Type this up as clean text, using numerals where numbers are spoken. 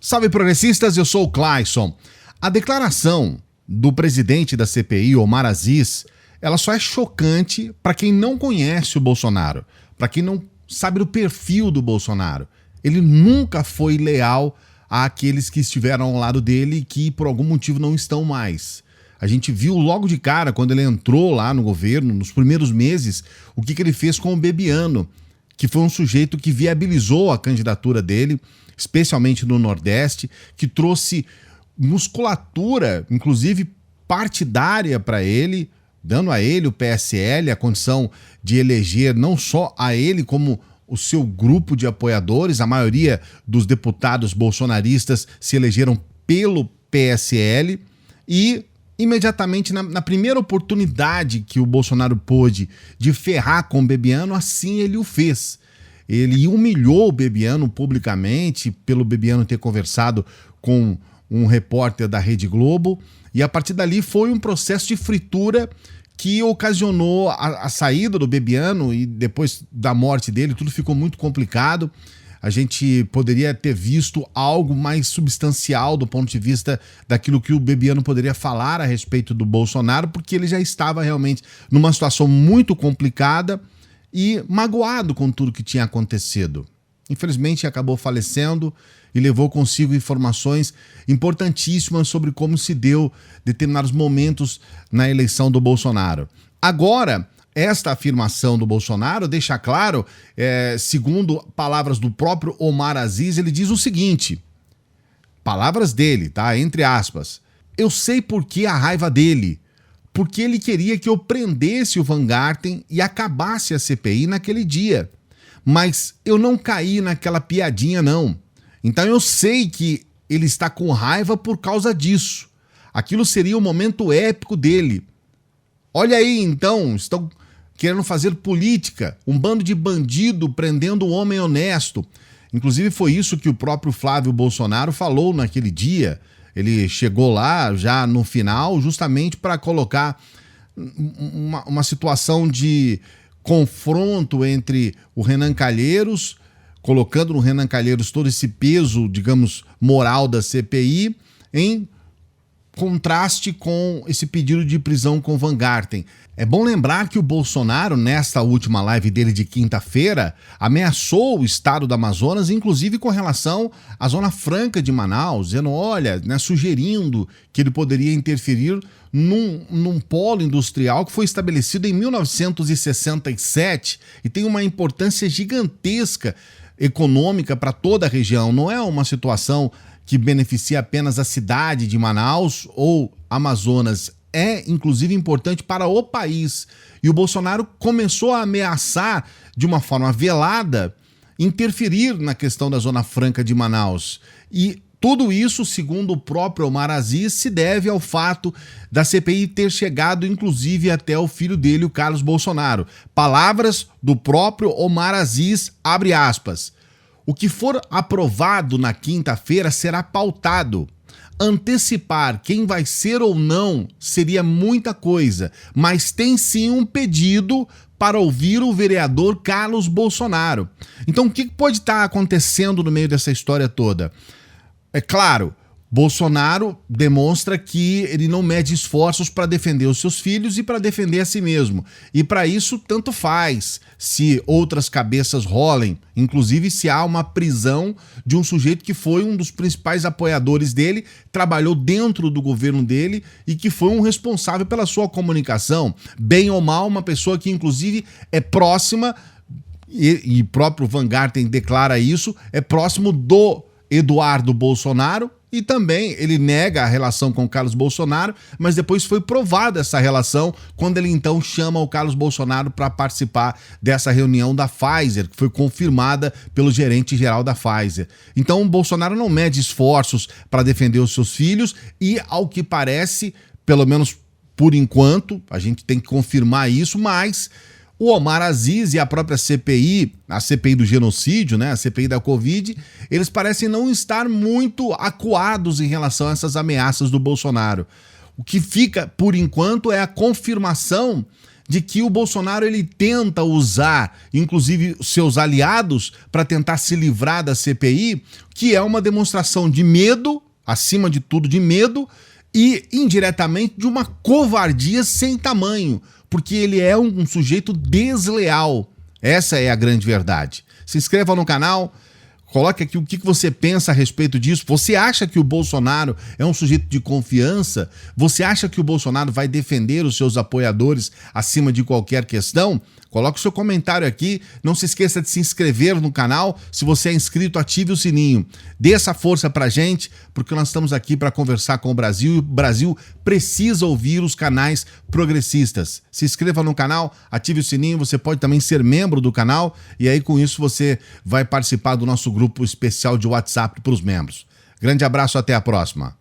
Salve progressistas, eu sou o Clayson. A declaração do presidente da CPI, Omar Aziz, ela só é chocante para quem não conhece o Bolsonaro, para quem não sabe do perfil do Bolsonaro. Ele nunca foi leal àqueles que estiveram ao lado dele e que por algum motivo não estão mais. A gente viu logo de cara, quando ele entrou lá no governo, nos primeiros meses, o que ele fez com o Bebiano, que foi um sujeito que viabilizou a candidatura dele, especialmente no Nordeste, que trouxe musculatura, inclusive partidária para ele, dando a ele, o PSL, a condição de eleger não só a ele, como o seu grupo de apoiadores. A maioria dos deputados bolsonaristas se elegeram pelo PSL e imediatamente, na primeira oportunidade que o Bolsonaro pôde de ferrar com o Bebiano, assim ele o fez. Ele humilhou o Bebiano publicamente, pelo Bebiano ter conversado com um repórter da Rede Globo, e a partir dali foi um processo de fritura que ocasionou a saída do Bebiano, e depois da morte dele tudo ficou muito complicado. A gente poderia ter visto algo mais substancial do ponto de vista daquilo que o Bebiano poderia falar a respeito do Bolsonaro, porque ele já estava realmente numa situação muito complicada e magoado com tudo que tinha acontecido. Infelizmente acabou falecendo e levou consigo informações importantíssimas sobre como se deu determinados momentos na eleição do Bolsonaro. Agora, esta afirmação do Bolsonaro deixa claro, segundo palavras do próprio Omar Aziz, ele diz o seguinte, palavras dele, tá? Entre aspas, eu sei por que a raiva dele, porque ele queria que eu prendesse o Van Garten e acabasse a CPI naquele dia. Mas eu não caí naquela piadinha, não. Então eu sei que ele está com raiva por causa disso. Aquilo seria o momento épico dele. Olha aí, então, estão querendo fazer política, um bando de bandido prendendo um homem honesto. Inclusive foi isso que o próprio Flávio Bolsonaro falou naquele dia. Ele chegou lá já no final justamente para colocar uma situação de confronto entre o Renan Calheiros, colocando no Renan Calheiros todo esse peso, digamos, moral da CPI, em contraste com esse pedido de prisão com Van Garten. É bom lembrar que o Bolsonaro, nesta última live dele de quinta-feira, ameaçou o estado do Amazonas, inclusive com relação à Zona Franca de Manaus, dizendo, olha, né, sugerindo que ele poderia interferir num polo industrial que foi estabelecido em 1967 e tem uma importância gigantesca econômica para toda a região. Não é uma situação que beneficia apenas a cidade de Manaus ou Amazonas, é inclusive importante para o país. E o Bolsonaro começou a ameaçar de uma forma velada interferir na questão da Zona Franca de Manaus. E tudo isso, segundo o próprio Omar Aziz, se deve ao fato da CPI ter chegado inclusive até o filho dele, o Carlos Bolsonaro. Palavras do próprio Omar Aziz, abre aspas. O que for aprovado na quinta-feira será pautado. Antecipar quem vai ser ou não seria muita coisa, mas tem sim um pedido para ouvir o vereador Carlos Bolsonaro. Então, o que pode estar acontecendo no meio dessa história toda? É claro, Bolsonaro demonstra que ele não mede esforços para defender os seus filhos e para defender a si mesmo. E para isso, tanto faz se outras cabeças rolem, inclusive se há uma prisão de um sujeito que foi um dos principais apoiadores dele, trabalhou dentro do governo dele e que foi um responsável pela sua comunicação. Bem ou mal, uma pessoa que inclusive é próxima, e próprio Van Garten declara isso, é próximo do Eduardo Bolsonaro, e também ele nega a relação com o Carlos Bolsonaro, mas depois foi provada essa relação quando ele então chama o Carlos Bolsonaro para participar dessa reunião da Pfizer, que foi confirmada pelo gerente-geral da Pfizer. Então o Bolsonaro não mede esforços para defender os seus filhos e, ao que parece, pelo menos por enquanto, a gente tem que confirmar isso, mas o Omar Aziz e a própria CPI, a CPI do genocídio, né, a CPI da Covid, eles parecem não estar muito acuados em relação a essas ameaças do Bolsonaro. O que fica, por enquanto, é a confirmação de que o Bolsonaro ele tenta usar, inclusive, seus aliados para tentar se livrar da CPI, que é uma demonstração de medo, acima de tudo de medo, e indiretamente de uma covardia sem tamanho, porque ele é um sujeito desleal. Essa é a grande verdade. Se inscreva no canal, coloque aqui o que você pensa a respeito disso. Você acha que o Bolsonaro é um sujeito de confiança? Você acha que o Bolsonaro vai defender os seus apoiadores acima de qualquer questão? Coloque o seu comentário aqui. Não se esqueça de se inscrever no canal. Se você é inscrito, ative o sininho. Dê essa força pra gente, porque nós estamos aqui para conversar com o Brasil e o Brasil precisa ouvir os canais progressistas. Se inscreva no canal, ative o sininho. Você pode também ser membro do canal e aí com isso você vai participar do nosso grupo especial de WhatsApp para os membros. Grande abraço, até a próxima.